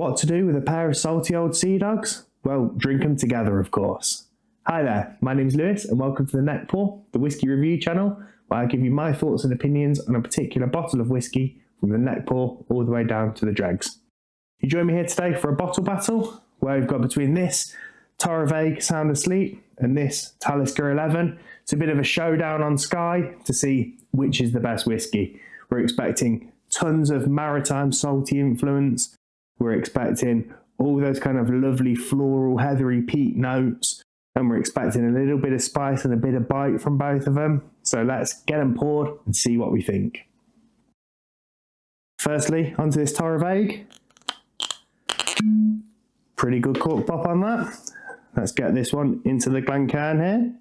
What to do with a pair of salty old sea dogs? Well, drink them together, of course. Hi there, my name's Lewis and welcome to the Neckpour, the whiskey review channel, where I give you my thoughts and opinions on a particular bottle of whiskey from the Neckpour all the way down to the Dregs. You join me here today for a bottle battle, where we've got between this Torabhaig Sound of Sleat and this Talisker 11. It's a bit of a showdown on Skye to see which is the best whiskey. We're expecting tons of maritime salty influence. We're expecting all those kind of lovely floral, heathery peat notes. And we're expecting a little bit of spice and a bit of bite from both of them. So let's get them poured and see what we think. Firstly, onto this Torabhaig. Pretty good cork pop on that. Let's get this one into the Glencairn here.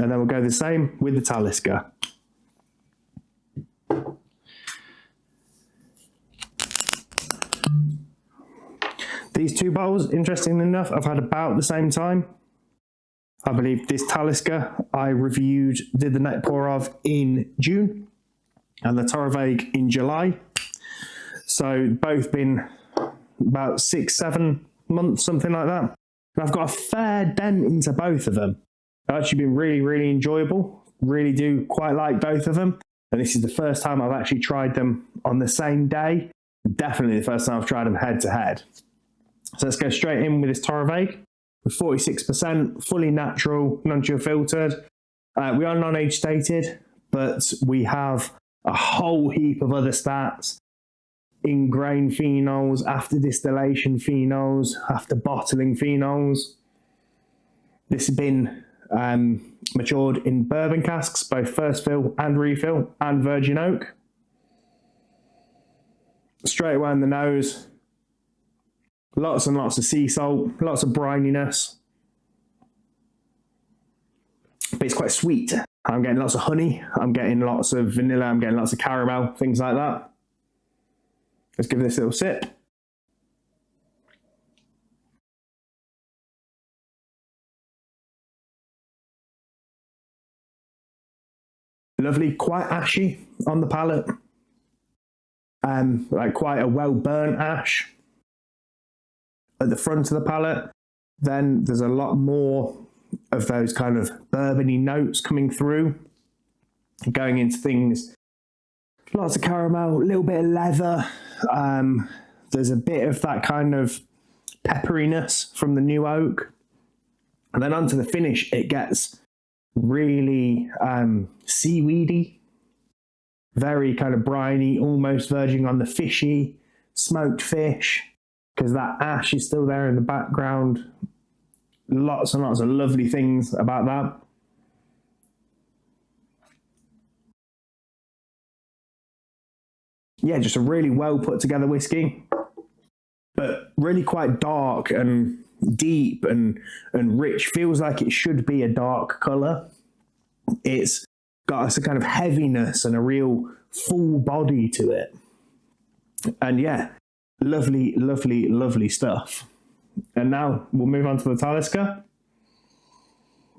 And then we'll go the same with the Talisker. These two bottles, interestingly enough, I've had about the same time. I believe this Talisker I did the Neckpour of in June, and the Torabhaig in July. So both been about 6-7 months, something like that. And I've got a fair dent into both of them. They've actually been really enjoyable. Really do quite like both of them. And this is the first time I've actually tried them on the same day. Definitely the first time I've tried them head to head. So let's go straight in with this Torabhaig with 46%, fully natural, non-chill filtered. We are non-age stated, but we have a whole heap of other stats. In-grain phenols, after distillation phenols, after bottling phenols. This has been matured in bourbon casks, both first fill and refill, and virgin oak. Straight away in the nose, lots and lots of sea salt, lots of brininess. But it's quite sweet. I'm getting lots of honey, I'm getting lots of vanilla, I'm getting lots of caramel, things like that. Let's give this a little sip. Lovely, quite ashy on the palate. Like quite a well burnt ash at the front of the palate. Then there's a lot more of those kind of bourbony notes coming through, going into things. Lots of caramel, a little bit of leather. There's a bit of that kind of pepperiness from the new oak. And then onto the finish, it gets really seaweedy, very kind of briny, almost verging on the fishy, smoked fish, because that ash is still there in the background. Lots and lots of lovely things about that. Yeah, just a really well put together whiskey, but really quite dark and deep and rich. Feels like it should be a dark colour. It's got a kind of heaviness and a real full body to it. And yeah, lovely stuff. And now we'll move on to the Talisker.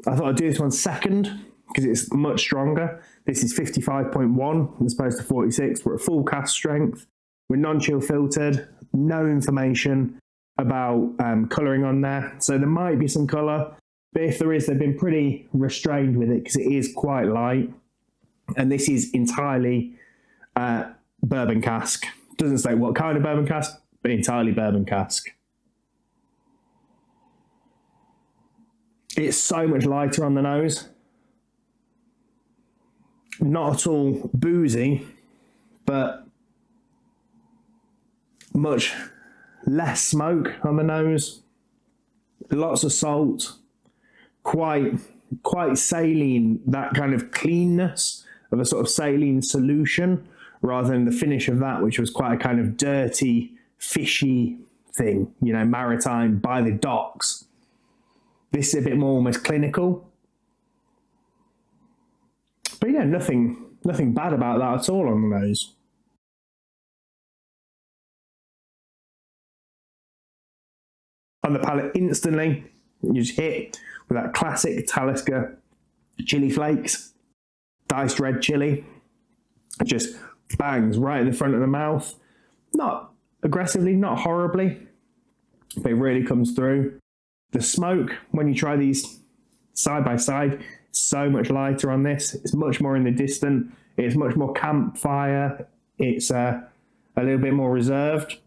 I thought I'd do this one second because it's much stronger. This is 55.1 as opposed to 46. We're at full cask strength. We're non-chill filtered. No information about colouring on there. So there might be some colour, but if there is, they've been pretty restrained with it because it is quite light. And this is entirely bourbon cask. Doesn't say what kind of bourbon cask, but entirely bourbon cask. It's so much lighter on the nose. Not at all boozy, but much less smoke on the nose. Lots of salt. Quite saline, that kind of cleanness of a sort of saline solution, rather than the finish of that, which was quite a kind of dirty, fishy thing, you know, maritime, by the docks. This is a bit more almost clinical. But yeah, nothing bad about that at all on the nose. On the palate instantly, you just hit with that classic Talisker chili flakes, diced red chili. It just bangs right in the front of the mouth. Not aggressively, not horribly, but it really comes through. The smoke, when you try these side by side, so much lighter on this. It's much more in the distant. It's much more campfire. It's a little bit more reserved.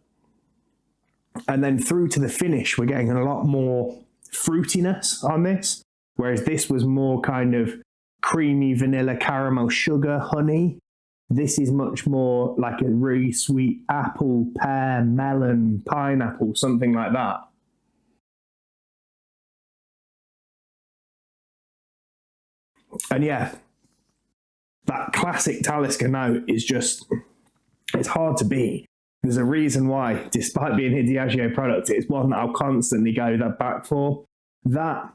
And then through to the finish, we're getting a lot more fruitiness on this, whereas this was more kind of creamy vanilla, caramel, sugar, honey. This is much more like a really sweet apple, pear, melon, pineapple, something like that. And yeah, that classic Talisker note is just, it's hard to beat. There's a reason why, despite being a Diageo product, it's one that I'll constantly go back for. That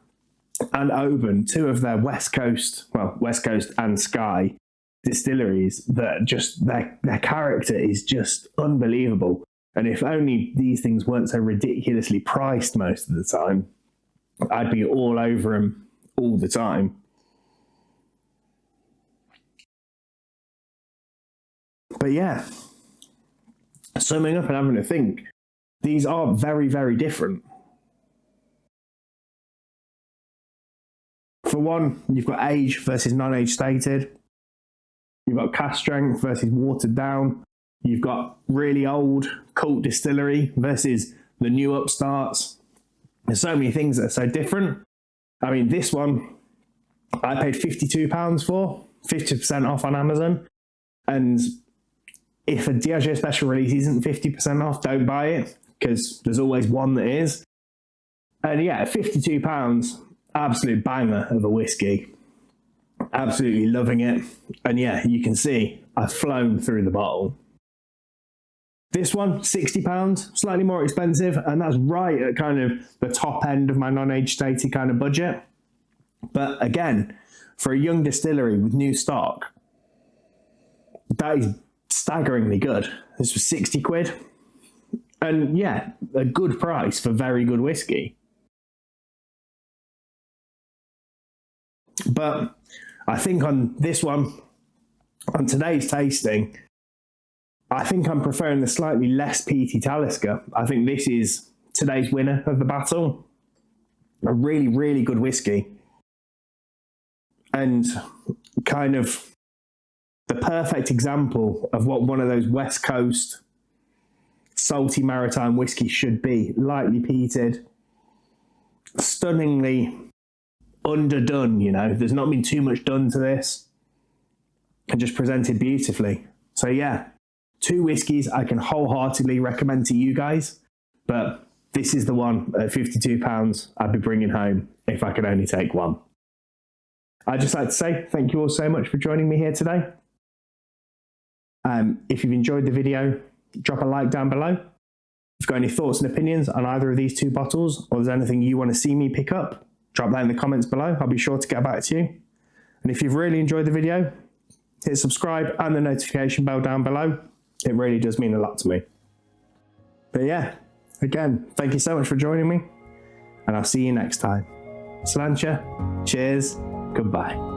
and Oban, two of their West Coast and Skye distilleries, that just their character is just unbelievable. And if only these things weren't so ridiculously priced most of the time, I'd be all over them all the time. But yeah, summing up and having to think, these are very, very different. For one, you've got age versus non-age stated. You've got cask strength versus watered down. You've got really old cult distillery versus the new upstarts. There's so many things that are so different. I mean, this one, I paid £52 for, 50% off on Amazon. And if a Diageo special release isn't 50% off, don't buy it, because there's always one that is. And yeah, £52, absolute banger of a whiskey. Absolutely loving it. And yeah, you can see I've flown through the bottle. This one, £60, slightly more expensive, and that's right at kind of the top end of my non-age stated kind of budget. But again, for a young distillery with new stock, that is staggeringly good. This was 60 quid. And yeah, a good price for very good whiskey. But I think on this one, on today's tasting, I think I'm preferring the slightly less peaty Talisker. I think this is today's winner of the battle. A really, really good whiskey. And kind of the perfect example of what one of those West Coast salty maritime whiskies should be. Lightly peated, stunningly underdone, you know. There's not been too much done to this. And just presented beautifully. So yeah, two whiskies I can wholeheartedly recommend to you guys, but this is the one at £52 I'd be bringing home if I could only take one. I'd just like to say thank you all so much for joining me here today. If you've enjoyed the video, drop a like down below. If you've got any thoughts and opinions on either of these two bottles, or there's anything you want to see me pick up, drop that in the comments below. I'll be sure to get back to you. And if you've really enjoyed the video, hit subscribe and the notification bell down below. It really does mean a lot to me. But yeah, again, thank you so much for joining me, and I'll see you next time. Sláinte, cheers, goodbye.